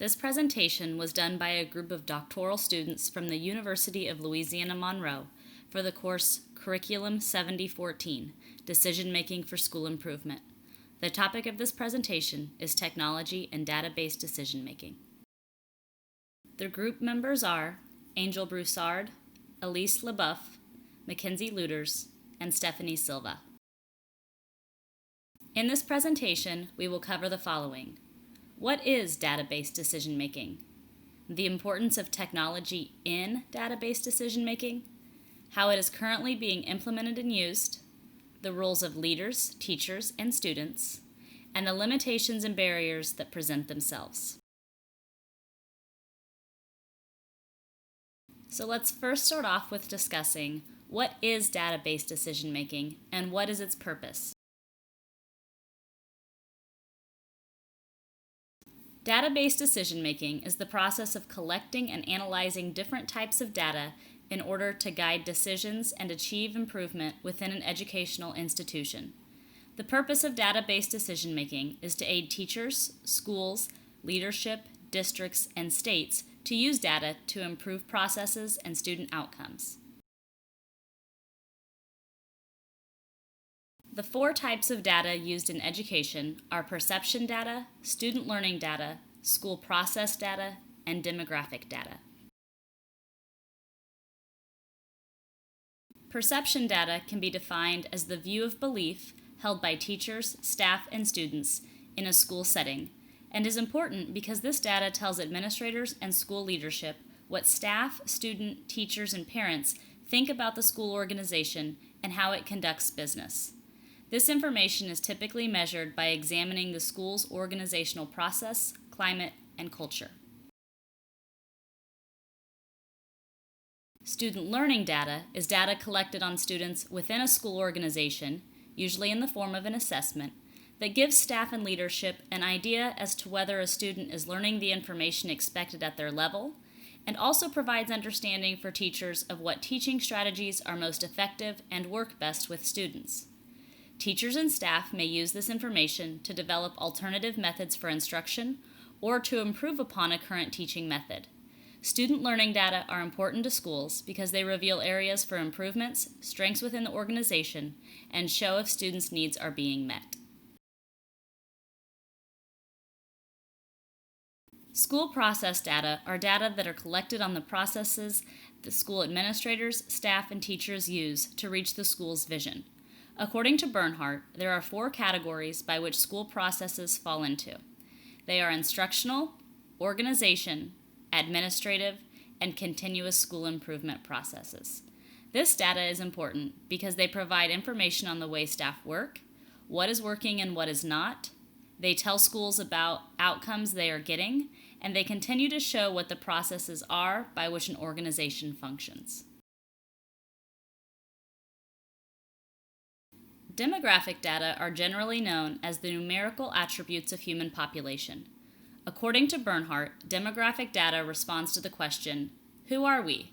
This presentation was done by a group of doctoral students from the University of Louisiana-Monroe for the course Curriculum 7014, Decision Making for School Improvement. The topic of this presentation is technology and database decision making. The group members are Angel Broussard, Elise LeBeuf, Mackenzie Luters, and Stephanie Silva. In this presentation, we will cover the following. What is database decision making? The importance of technology in database decision making, how it is currently being implemented and used, the roles of leaders, teachers, and students, and the limitations and barriers that present themselves. So let's first start off with discussing what is database decision making and what is its purpose. Database decision making is the process of collecting and analyzing different types of data in order to guide decisions and achieve improvement within an educational institution. The purpose of database decision making is to aid teachers, schools, leadership, districts, and states to use data to improve processes and student outcomes. The four types of data used in education are perception data, student learning data, school process data, and demographic data. Perception data can be defined as the view of belief held by teachers, staff, and students in a school setting, and is important because this data tells administrators and school leadership what staff, student, teachers, and parents think about the school organization and how it conducts business. This information is typically measured by examining the school's organizational process, climate, and culture. Student learning data is data collected on students within a school organization, usually in the form of an assessment, that gives staff and leadership an idea as to whether a student is learning the information expected at their level, and also provides understanding for teachers of what teaching strategies are most effective and work best with students. Teachers and staff may use this information to develop alternative methods for instruction or to improve upon a current teaching method. Student learning data are important to schools because they reveal areas for improvements, strengths within the organization, and show if students' needs are being met. School process data are data that are collected on the processes the school administrators, staff, and teachers use to reach the school's vision. According to Bernhardt, there are four categories by which school processes fall into. They are instructional, organization, administrative, and continuous school improvement processes. This data is important because they provide information on the way staff work, what is working and what is not. They tell schools about outcomes they are getting, and they continue to show what the processes are by which an organization functions. Demographic data are generally known as the numerical attributes of human population. According to Bernhardt, demographic data responds to the question, who are we?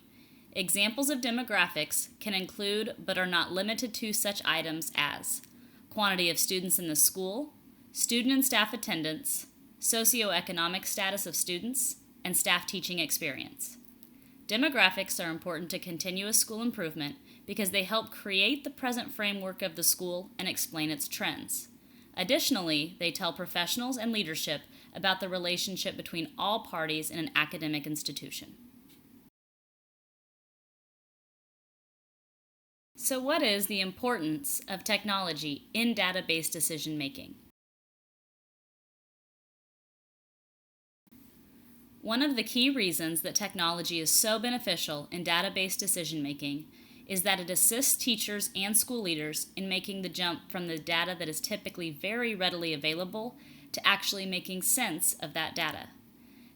Examples of demographics can include, but are not limited to, such items as quantity of students in the school, student and staff attendance, socioeconomic status of students, and staff teaching experience. Demographics are important to continuous school improvement because they help create the present framework of the school and explain its trends. Additionally, they tell professionals and leadership about the relationship between all parties in an academic institution. So what is the importance of technology in database decision making? One of the key reasons that technology is so beneficial in database decision making is that it assists teachers and school leaders in making the jump from the data that is typically very readily available to actually making sense of that data.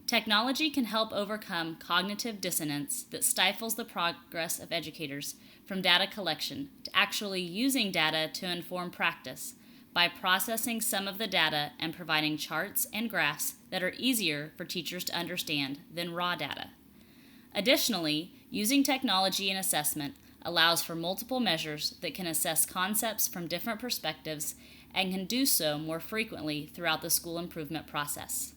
Technology can help overcome cognitive dissonance that stifles the progress of educators from data collection to actually using data to inform practice by processing some of the data and providing charts and graphs that are easier for teachers to understand than raw data. Additionally, using technology in assessment allows for multiple measures that can assess concepts from different perspectives and can do so more frequently throughout the school improvement process.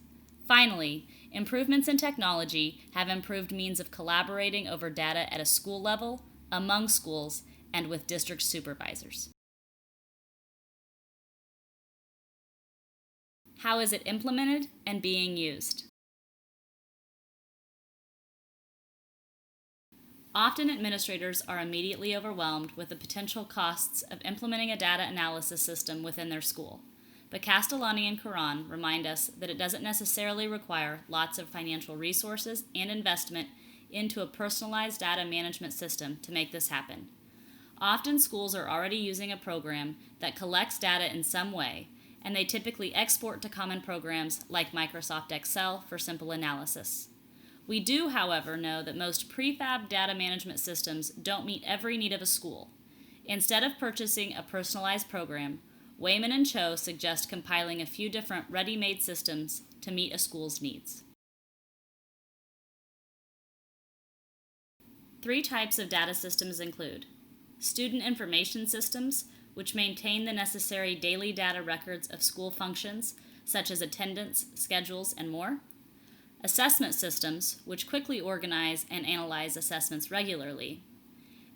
Finally, improvements in technology have improved means of collaborating over data at a school level, among schools, and with district supervisors. How is it implemented and being used? Often administrators are immediately overwhelmed with the potential costs of implementing a data analysis system within their school. But Castellani and Curran remind us that it doesn't necessarily require lots of financial resources and investment into a personalized data management system to make this happen. Often schools are already using a program that collects data in some way, and they typically export to common programs like Microsoft Excel for simple analysis. We do, however, know that most prefab data management systems don't meet every need of a school. Instead of purchasing a personalized program, Wayman and Cho suggest compiling a few different ready-made systems to meet a school's needs. 3 types of data systems include student information systems, which maintain the necessary daily data records of school functions, such as attendance, schedules, and more. Assessment systems, which quickly organize and analyze assessments regularly.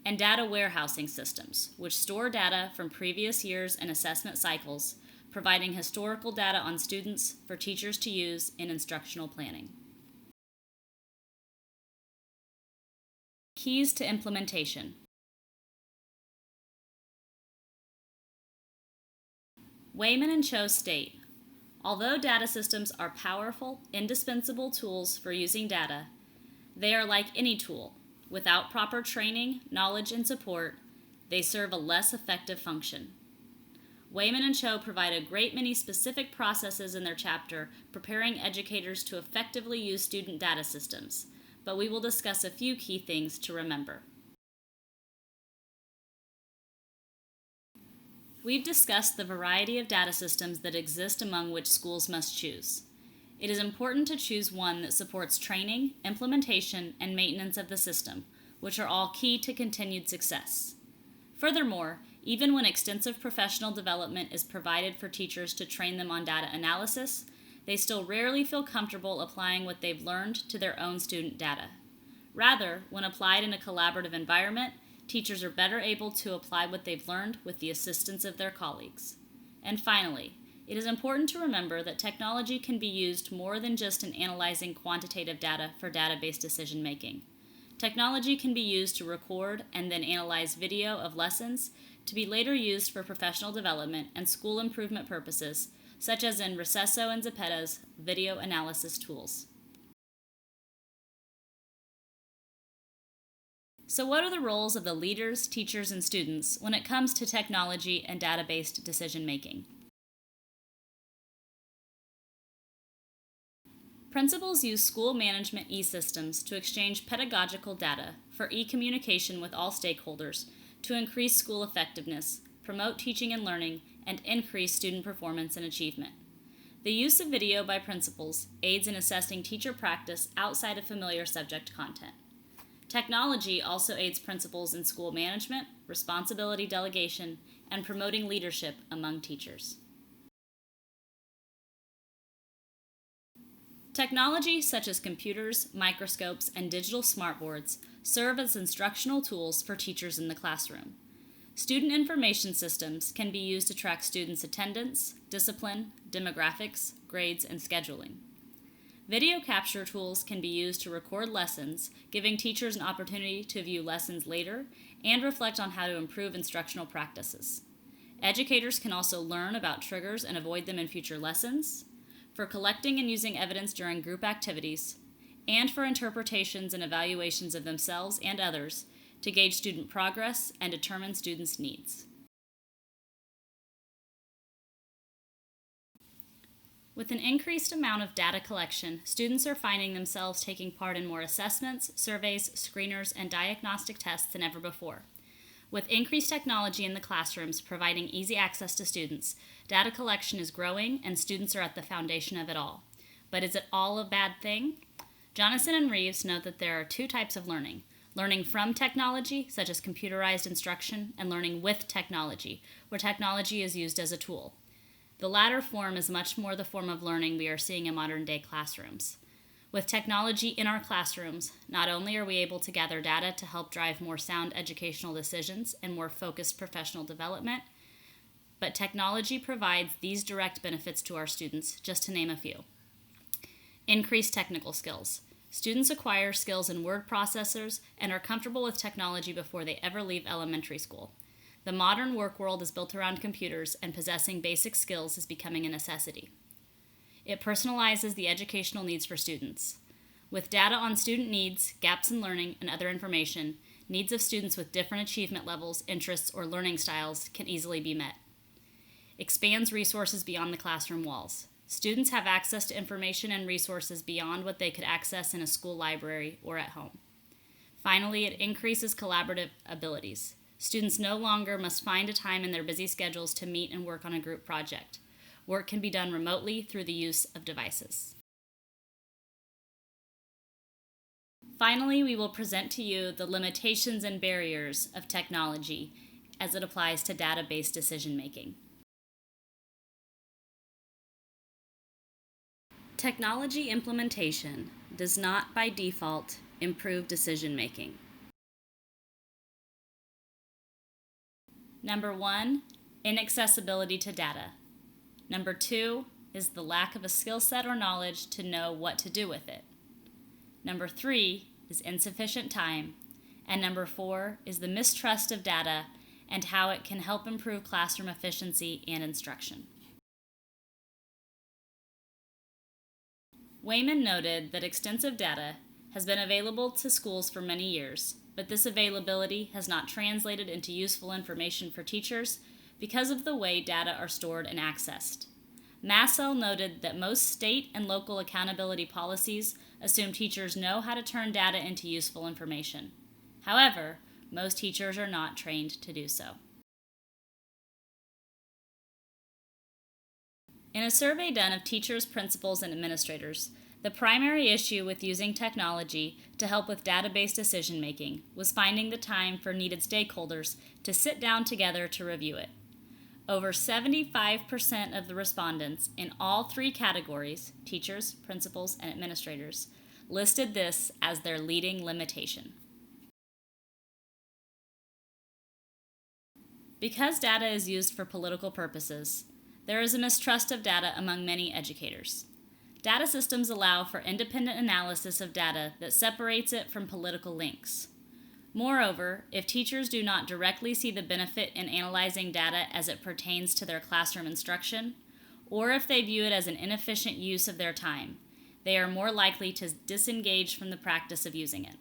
And data warehousing systems, which store data from previous years and assessment cycles, providing historical data on students for teachers to use in instructional planning. Keys to implementation. Wayman and Cho state, although data systems are powerful, indispensable tools for using data, they are like any tool. Without proper training, knowledge, and support, they serve a less effective function. Wayman and Cho provide a great many specific processes in their chapter preparing educators to effectively use student data systems, but we will discuss a few key things to remember. We've discussed the variety of data systems that exist among which schools must choose. It is important to choose one that supports training, implementation, and maintenance of the system, which are all key to continued success. Furthermore, even when extensive professional development is provided for teachers to train them on data analysis, they still rarely feel comfortable applying what they've learned to their own student data. Rather, when applied in a collaborative environment, teachers are better able to apply what they've learned with the assistance of their colleagues. And finally, it is important to remember that technology can be used more than just in analyzing quantitative data for database decision making. Technology can be used to record and then analyze video of lessons to be later used for professional development and school improvement purposes, such as in Recesso and Zepetta's video analysis tools. So what are the roles of the leaders, teachers, and students when it comes to technology and data-based decision-making? Principals use school management e-systems to exchange pedagogical data for e-communication with all stakeholders to increase school effectiveness, promote teaching and learning, and increase student performance and achievement. The use of video by principals aids in assessing teacher practice outside of familiar subject content. Technology also aids principals in school management, responsibility delegation, and promoting leadership among teachers. Technology such as computers, microscopes, and digital smartboards serve as instructional tools for teachers in the classroom. Student information systems can be used to track students' attendance, discipline, demographics, grades, and scheduling. Video capture tools can be used to record lessons, giving teachers an opportunity to view lessons later and reflect on how to improve instructional practices. Educators can also learn about triggers and avoid them in future lessons, for collecting and using evidence during group activities, and for interpretations and evaluations of themselves and others to gauge student progress and determine students' needs. With an increased amount of data collection, students are finding themselves taking part in more assessments, surveys, screeners, and diagnostic tests than ever before. With increased technology in the classrooms providing easy access to students, data collection is growing and students are at the foundation of it all. But is it all a bad thing? Jonathan and Reeves note that there are 2 types of learning. Learning from technology, such as computerized instruction, and learning with technology, where technology is used as a tool. The latter form is much more the form of learning we are seeing in modern-day classrooms. With technology in our classrooms, not only are we able to gather data to help drive more sound educational decisions and more focused professional development, but technology provides these direct benefits to our students, just to name a few. Increased technical skills. Students acquire skills in word processors and are comfortable with technology before they ever leave elementary school. The modern work world is built around computers, and possessing basic skills is becoming a necessity. It personalizes the educational needs for students. With data on student needs, gaps in learning, and other information, needs of students with different achievement levels, interests, or learning styles can easily be met. Expands resources beyond the classroom walls. Students have access to information and resources beyond what they could access in a school library or at home. Finally, it increases collaborative abilities. Students no longer must find a time in their busy schedules to meet and work on a group project. Work can be done remotely through the use of devices. Finally, we will present to you the limitations and barriers of technology as it applies to data-based decision-making. Technology implementation does not, by default, improve decision-making. Number 1, inaccessibility to data. Number 2 is the lack of a skill set or knowledge to know what to do with it. Number 3 is insufficient time. And number 4 is the mistrust of data and how it can help improve classroom efficiency and instruction. Wayman noted that extensive data has been available to schools for many years, but this availability has not translated into useful information for teachers because of the way data are stored and accessed. Massell noted that most state and local accountability policies assume teachers know how to turn data into useful information. However, most teachers are not trained to do so. In a survey done of teachers, principals, and administrators, the primary issue with using technology to help with data-based decision-making was finding the time for needed stakeholders to sit down together to review it. Over 75% of the respondents in all 3 categories, teachers, principals, and administrators, listed this as their leading limitation. Because data is used for political purposes, there is a mistrust of data among many educators. Data systems allow for independent analysis of data that separates it from political links. Moreover, if teachers do not directly see the benefit in analyzing data as it pertains to their classroom instruction, or if they view it as an inefficient use of their time, they are more likely to disengage from the practice of using it.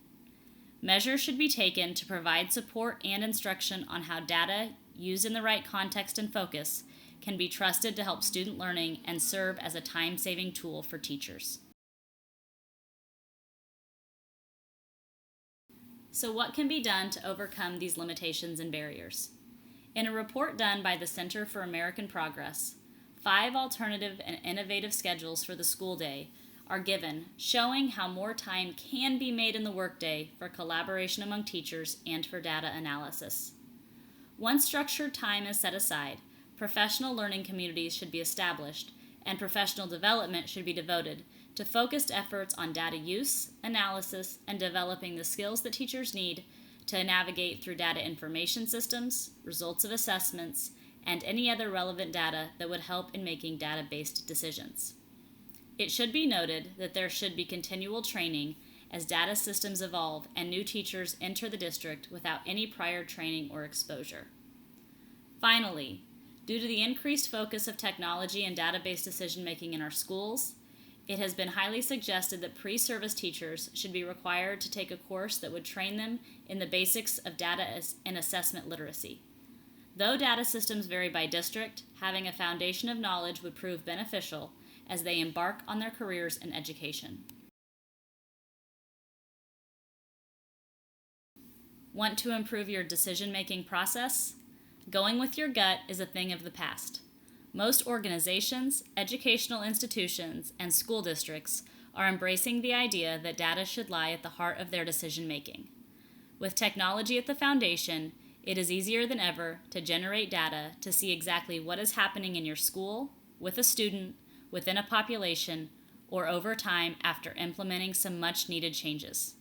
Measures should be taken to provide support and instruction on how data, used in the right context and focus, can be trusted to help student learning and serve as a time-saving tool for teachers. So what can be done to overcome these limitations and barriers? In a report done by the Center for American Progress, 5 alternative and innovative schedules for the school day are given, showing how more time can be made in the workday for collaboration among teachers and for data analysis. Once structured time is set aside, professional learning communities should be established, and professional development should be devoted to focused efforts on data use, analysis, and developing the skills that teachers need to navigate through data information systems, results of assessments, and any other relevant data that would help in making data-based decisions. It should be noted that there should be continual training as data systems evolve and new teachers enter the district without any prior training or exposure. Finally, due to the increased focus of technology and data-based decision-making in our schools, it has been highly suggested that pre-service teachers should be required to take a course that would train them in the basics of data and assessment literacy. Though data systems vary by district, having a foundation of knowledge would prove beneficial as they embark on their careers in education. Want to improve your decision-making process? Going with your gut is a thing of the past. Most organizations, educational institutions, and school districts are embracing the idea that data should lie at the heart of their decision-making. With technology at the foundation, it is easier than ever to generate data to see exactly what is happening in your school, with a student, within a population, or over time after implementing some much needed changes.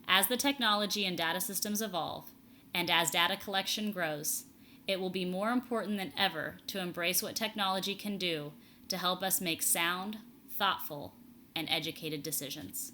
As the technology and data systems evolve, and as data collection grows, it will be more important than ever to embrace what technology can do to help us make sound, thoughtful, and educated decisions.